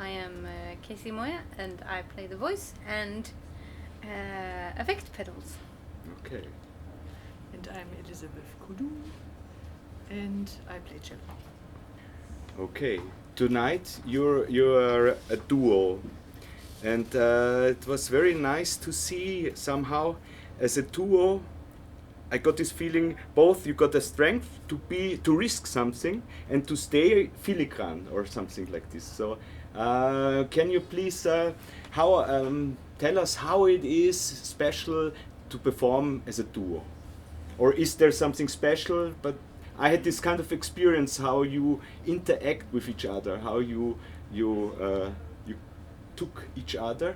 am Moir, and I play the voice and effect pedals. Okay. And I'm Elizabeth Coudoux, and I play cello. Okay. Tonight you're a duo, and it was very nice to see somehow as a duo. I got this feeling both you got the strength to risk something and to stay filigran or something like this. So can you please tell us how it is special to perform as a duo, or is there something special? But I had this kind of experience how you interact with each other, how you took each other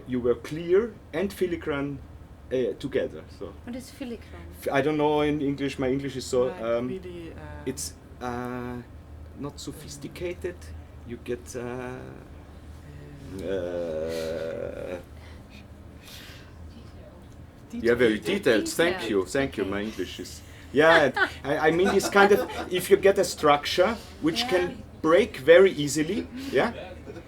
you were clear and filigran together. So What is filigran? I don't know in English. My English is so really, it's not sophisticated. You get yeah, very detailed. Thank you. My English is I mean this kind of, if you get a structure which can break very easily,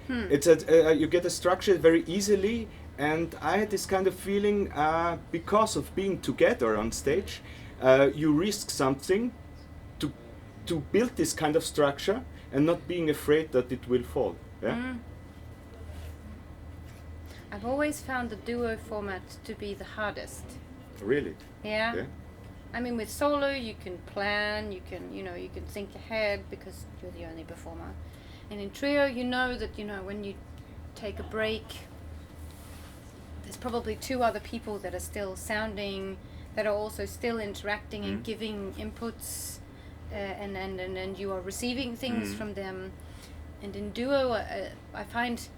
it's you get a structure very easily. And I had this kind of feeling because of being together on stage, you risk something to build this kind of structure and not being afraid that it will fall. Yeah. I've always found the duo format to be the hardest. Really? Yeah. I mean, with solo you can plan, you can think ahead because you're the only performer. And in trio, you know that when you take a break, there's probably two other people that are still sounding, that are also still interacting and giving inputs, and you are receiving things from them. And in duo, I find,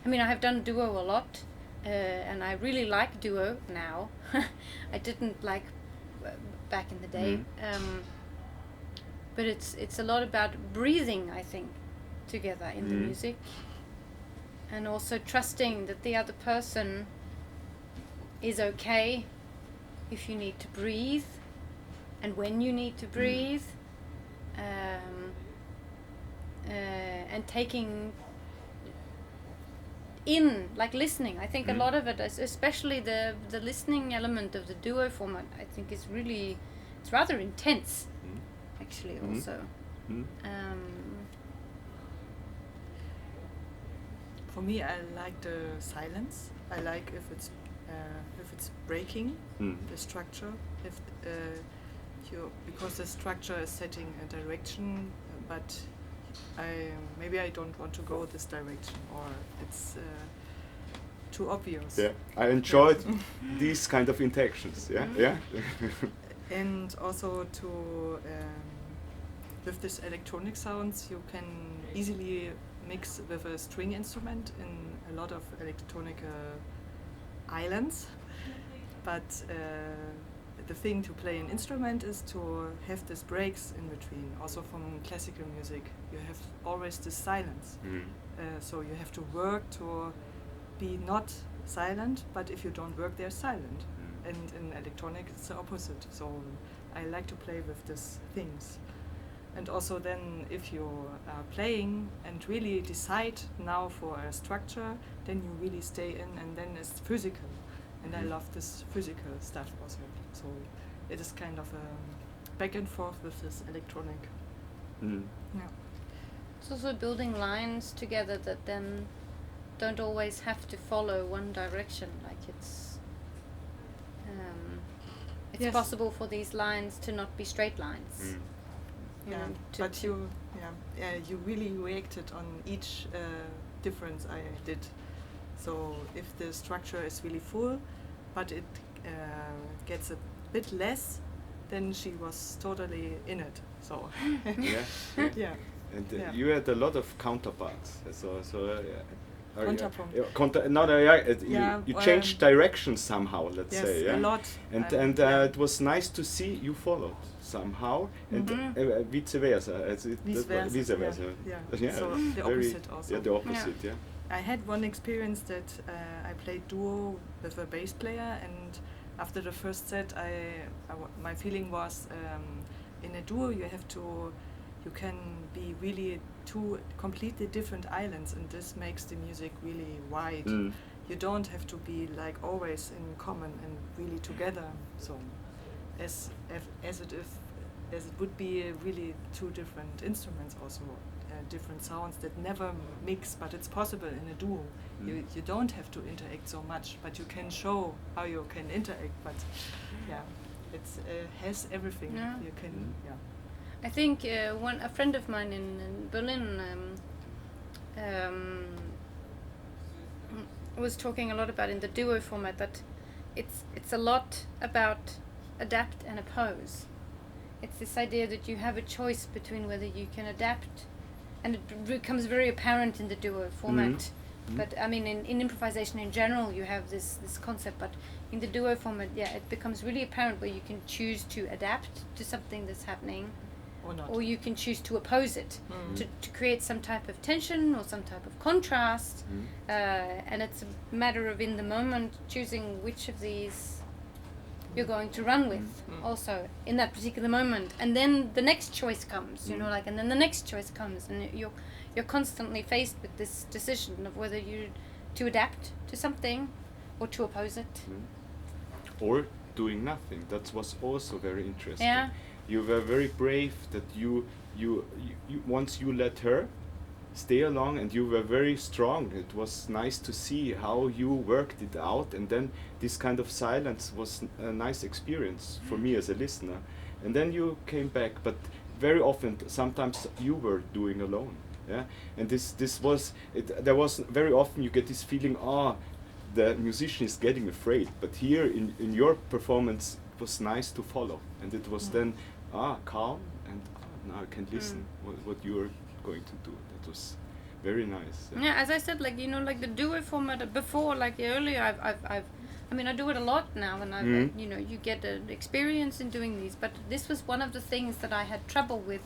I have done duo a lot, and I really like duo now. I didn't like back in the day, but it's a lot about breathing, I think, together in the music, and also trusting that the other person is okay if you need to breathe and when you need to breathe, and taking in, like listening. I think a lot of it, especially the listening element of the duo format, I think is really, it's rather intense actually also. For me, I like the silence. I like if it's breaking the structure, because the structure is setting a direction, but maybe I don't want to go this direction, or it's too obvious. Yeah, I enjoyed these kind of interactions. Yeah. And also with this electronic sounds, you can easily mix with a string instrument in a lot of electronic islands, but the thing to play an instrument is to have these breaks in between. Also from classical music, you have always this silence, so you have to work to be not silent, but if you don't work, they're silent. And in electronic, it's the opposite. So I like to play with these things. And also then, if you are playing and really decide now for a structure, then you really stay in, and then it's physical. And I love this physical stuff also. So it is kind of a back and forth with this electronic. Yeah. It's also building lines together that then don't always have to follow one direction. Like it's Yes. possible for these lines to not be straight lines. But you really reacted on each difference I did. So if the structure is really full, but it gets a bit less, then she was totally in it. So yeah. And you had a lot of counterparts. Counterpoint. You changed direction somehow. Let's say. Yes, a lot. And it was nice to see you followed somehow, and vice versa. Vice versa. Yeah. So the opposite also. Yeah, the opposite. Yeah. I had one experience that I played duo with a bass player, and after the first set, my feeling was in a duo you have to you can be really two completely different islands, and this makes the music really wide. You don't have to be like always in common and really together. So as it would be really two different instruments also, different sounds that never mix, but it's possible in a duo. You don't have to interact so much, but you can show how you can interact. But yeah, it's has everything. Yeah. You can I think a friend of mine in Berlin was talking a lot about in the duo format that it's a lot about adapt and oppose. It's this idea that you have a choice between whether you can adapt, and it becomes very apparent in the duo format. But I mean, in improvisation in general, you have this concept. But in the duo format, it becomes really apparent where you can choose to adapt to something that's happening, or not. or you can choose to oppose it, to create some type of tension or some type of contrast. And it's a matter of in the moment choosing which of these you're going to run with also in that particular moment, and then the next choice comes, you know, like, and then the next choice comes, and you're constantly faced with this decision of whether you to adapt to something or to oppose it. Or doing nothing. That was also very interesting. Yeah. You were very brave that you once you let her stay along, and you were very strong. It was nice to see how you worked it out, and then this kind of silence was a nice experience for me as a listener. And then you came back, but very often, sometimes you were doing alone. Yeah, and this was it. There was very often you get this feeling, the musician is getting afraid. But here in your performance, it was nice to follow, and it was then calm, and now I can listen what you're going to do. That was very nice. Yeah, as I said, like, you know, like the duo format before, like earlier, I mean, I do it a lot now, and I've, you know, you get an experience in doing these. But this was one of the things that I had trouble with,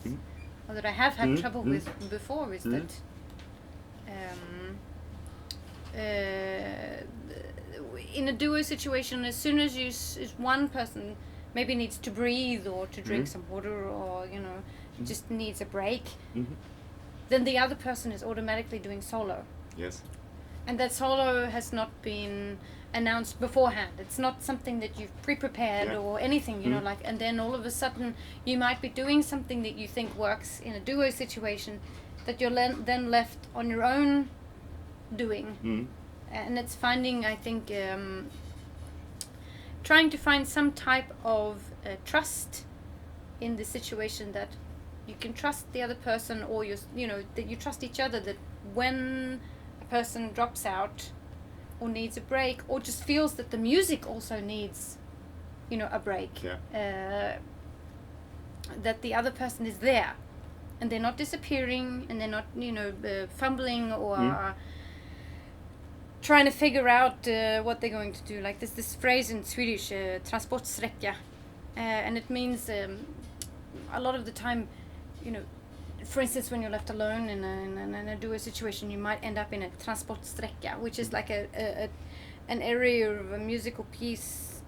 or that I have had trouble with before, is that in a duo situation, as soon as one person maybe needs to breathe or to drink some water, or, you know, just needs a break, then the other person is automatically doing solo. Yes. And that solo has not been announced beforehand. It's not something that you've pre-prepared or anything, you know, like, and then all of a sudden you might be doing something that you think works in a duo situation that you're then left on your own doing. And it's finding, I think, trying to find some type of trust in the situation, that you can trust the other person, or you know, that you trust each other, that when a person drops out or needs a break, or just feels that the music also needs, you know, a break, that the other person is there, and they're not disappearing, and they're not, you know, fumbling or trying to figure out what they're going to do. Like this phrase in Swedish, transportsträcka, and it means a lot of the time, you know, for instance, when you're left alone in a duo situation, you might end up in a transportsträcka, which is like an area of a musical piece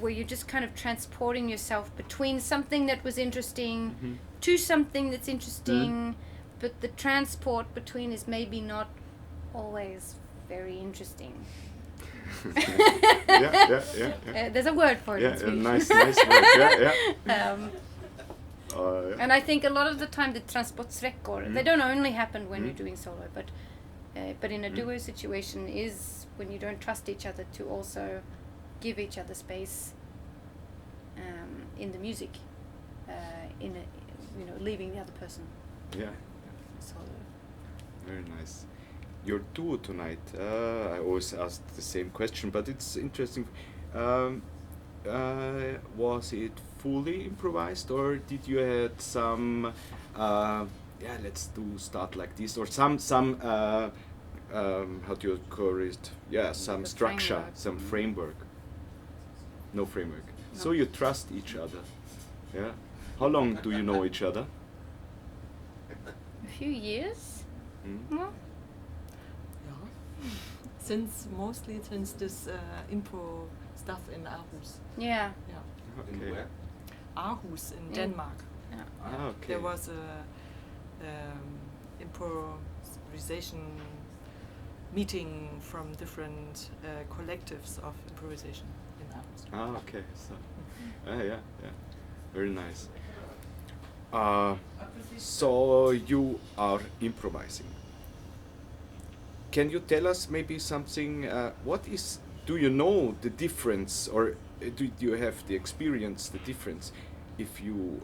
where you're just kind of transporting yourself between something that was interesting to something that's interesting, but the transport between is maybe not always very interesting. There's a word for it. Yeah, nice word. And I think a lot of the time the transportsträckor, they don't only happen when you're doing solo, but in a duo situation is when you don't trust each other to also give each other space in the music, in a, you know, leaving the other person. Yeah. Solo. Very nice. Your duo tonight, I always ask the same question, but it's interesting. Was it fully improvised, or did you had some let's start like this, or some how do you call it, some structure, framework. some framework? No framework. No. So you trust each other. How long do you know each other? A few years. Well, Mostly since this impro stuff in Aarhus. yeah. Okay. Aarhus in Denmark. Okay. There was a improvisation meeting from different collectives of improvisation in Aarhus. Okay. So, yeah. Very nice. So you are improvising. Can you tell us maybe something? Do you know the difference, or do you have the experience, the difference, if you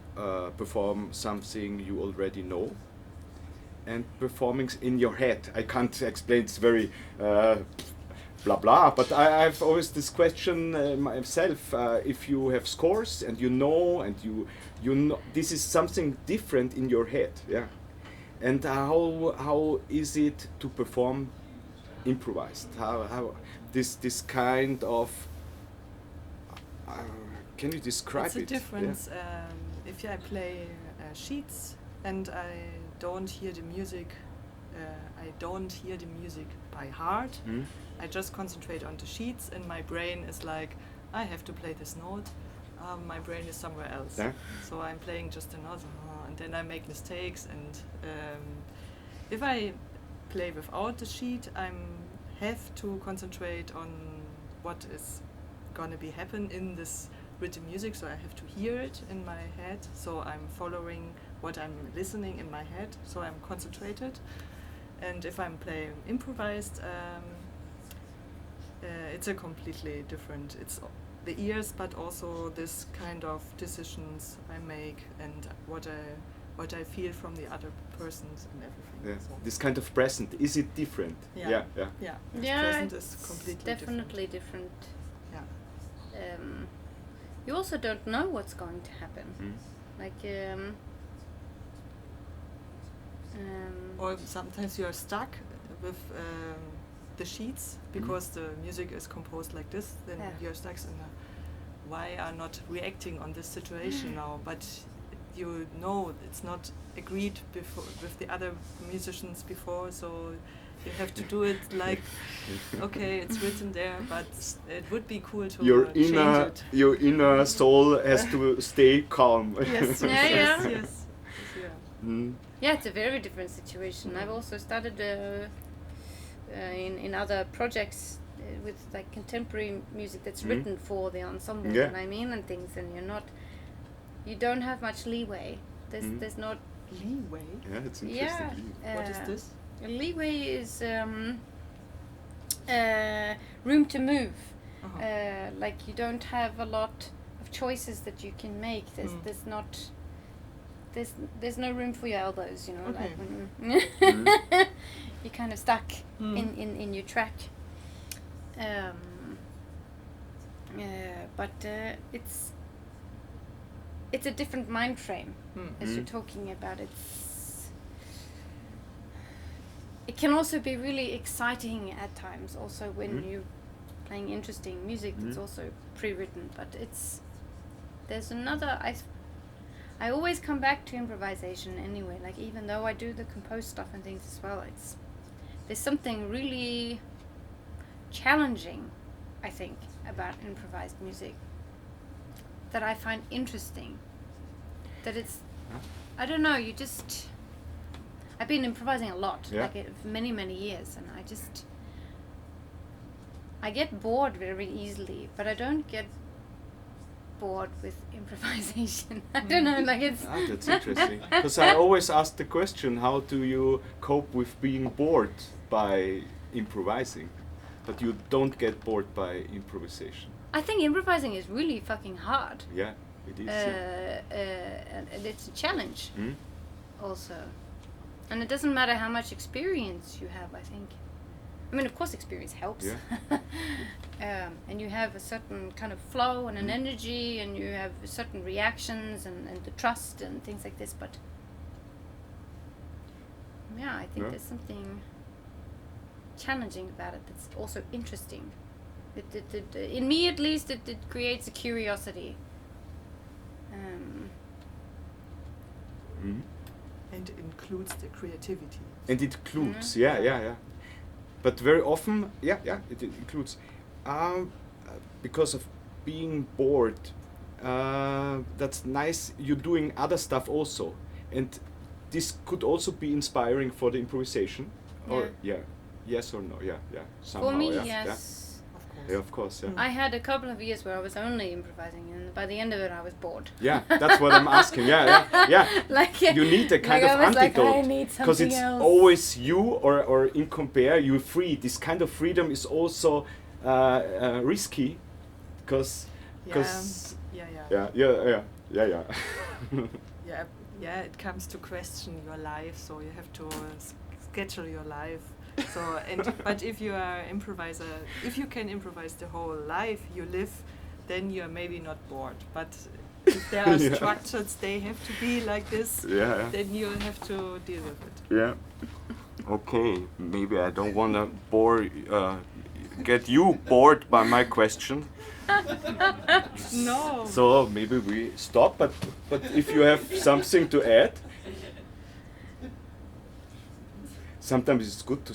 perform something you already know, and performing in your head? I can't explain. It's very blah blah. But I've always this question myself. If you have scores and you know, this is something different in your head, yeah. And how is it to perform improvised? How this kind of can you describe it? It's a difference. If I play sheets and I don't hear the music, by heart. I just concentrate on the sheets, and my brain is like, I have to play this note. My brain is somewhere else. Yeah. So I'm playing just another, and then I make mistakes. And if I play without the sheet, I have to concentrate on what is gonna be happen in this written music. So I have to hear it in my head. So I'm following what I'm listening in my head. So I'm concentrated. And if I'm playing improvised, it's a completely different. It's the ears, but also this kind of decisions I make and what I feel from the other persons and everything. Yeah. So This kind of present, is it different? Yeah. Yeah. this Yeah, present it's is completely definitely different. Yeah. You also don't know what's going to happen. Like, Or sometimes you're stuck with the sheets because the music is composed like this. Then Yeah. you're stuck in why are not reacting on this situation now? But you know it's not agreed before with the other musicians before, so you have to do it like okay, it's written there, but it would be cool to change it. Your inner soul has to stay calm. Yes, Yeah, yes, yeah. yes. Yeah. yeah, it's a very different situation. I've also started in other projects with like contemporary music that's written for the ensemble, Yeah. and I mean, and things, and you don't have much leeway. There's not Leeway. Yeah, it's interesting. What is this? leeway is room to move. Like you don't have a lot of choices that you can make. There's no room for your elbows, Okay. like when you're kind of stuck in your track. But it's a different mind frame as you're talking about. It can also be really exciting at times. Also, when you're playing interesting music, that's also pre-written. But there's another. I always come back to improvisation anyway. Like even though I do the composed stuff and things as well, there's something really challenging, I think, about improvised music that I find interesting. That it's, I don't know, I've been improvising a lot, Yeah. like for many, many years, and I get bored very easily, but I don't get bored with improvisation. I don't know, like it's... That's interesting. Because I always ask the question, how do you cope with being bored by improvising? But you don't get bored by improvisation. I think improvising is really fucking hard. Yeah, it is. And it's a challenge also. And it doesn't matter how much experience you have, I think. I mean, of course experience helps. Yeah. And you have a certain kind of flow and an energy, and you have certain reactions and the trust and things like this, but yeah, I think there's something challenging about it that's also interesting. In me at least, it creates a curiosity. And includes the creativity. And it includes, yeah. But very often, it includes. Because of being bored, that's nice. You're doing other stuff also, and this could also be inspiring for the improvisation. Or yes or no? Yeah. Somehow, For me, yeah, yes. Of course. Yeah, of course. Yeah. I had a couple of years where I was only improvising, and by the end of it, I was bored. Yeah, that's what I'm asking. Yeah. Like You need a kind like of I was like, I antidote need because something it's else. always you, or in compare, you're free. This kind of freedom is also risky, because yeah. Yeah, it comes to question your life, so you have to schedule your life. So, but if you are improviser, if you can improvise the whole life you live, then you're maybe not bored. But if there are structures, they have to be like this. Yeah. Then you have to deal with it. Yeah. Okay. Maybe I don't want to get you bored by my question. No. So maybe we stop. But if you have something to add. Sometimes it's good to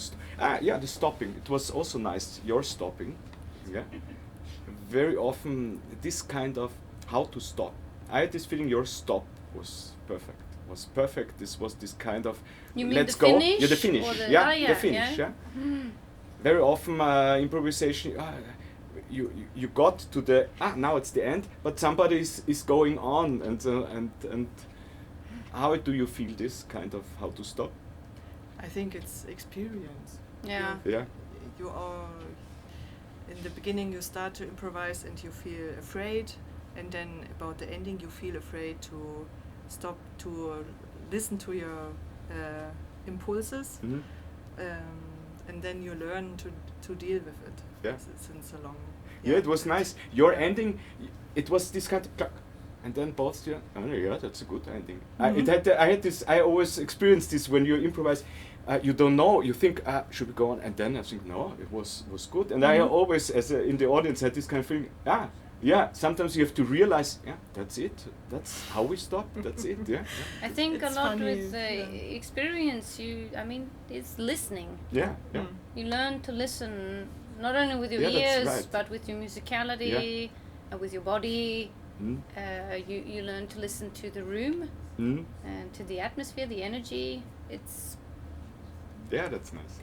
the stopping. It was also nice. Your stopping, yeah. Very often this kind of how to stop. I had this feeling your stop was perfect. This was this kind of You mean let's the go. finish? Yeah, the finish. Or the- The finish. Yeah. Very often improvisation. You got to the now it's the end, but somebody is going on and how do you feel this kind of how to stop? I think it's experience. Yeah. Yeah. You are in the beginning. You start to improvise and you feel afraid, and then about the ending you feel afraid to stop to listen to your impulses, and then you learn to deal with it. Yeah. Since a long. Yeah, it was nice. Your ending, it was this kind of clack, and then both. Yeah, that's a good ending. I always experienced this when you improvise. You don't know. You think should we go on, and then I think no, it was good. And I always, in the audience, had this kind of feeling. Sometimes you have to realize. Yeah, that's it. That's how we stop. That's it. Yeah. I think It's a lot funny, with experience. It's listening. Yeah. You learn to listen not only with your Yeah, that's ears, right. but with your musicality, with your body. You learn to listen to the room and to the atmosphere, the energy. It's That's nice.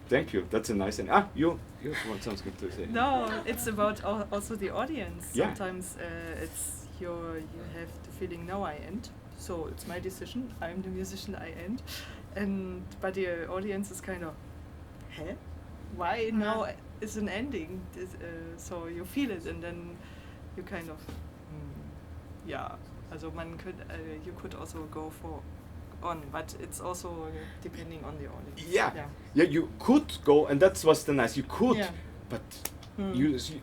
Thank you. That's a nice end. You want something to say? No, it's about also the audience. Yeah. Sometimes it's you have the feeling now I end, so it's my decision. I'm the musician. I end, but the audience is kind of, why now is an ending? So you feel it, and then you kind of, Also you could also go for on, but it's also depending on the audience. Yeah, you could go, and that was the nice. You could, but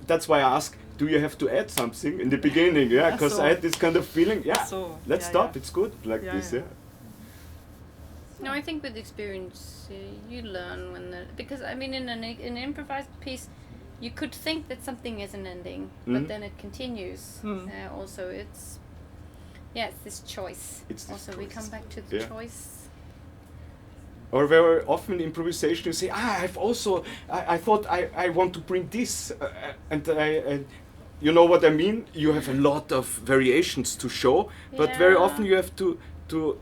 that's why I ask. Do you have to add something in the beginning? Yeah, because I had this kind of feeling. Yeah, let's stop. It's good like this. Yeah. No, I think with experience you learn because in an improvised piece, you could think that something is an ending, but then it continues. Also, it's this choice. It's this we choice. come back to the choice. Or very often in improvisation you say, I thought I want to bring this, and you know what I mean? You have a lot of variations to show, but very often you have to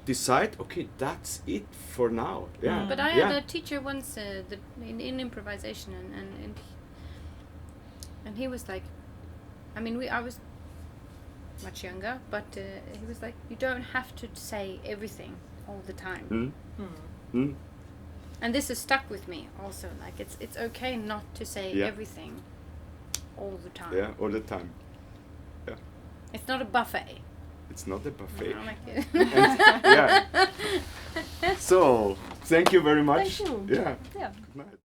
decide, okay, that's it for now. Yeah. But I had a teacher once in improvisation, and he was like, I was much younger, but he was like, you don't have to say everything all the time. And this has stuck with me also. Like it's okay not to say everything all the time. Yeah, all the time. Yeah. It's not a buffet. It's not a buffet. I like it. So, thank you very much. Thank you. Yeah. Yeah. Good night.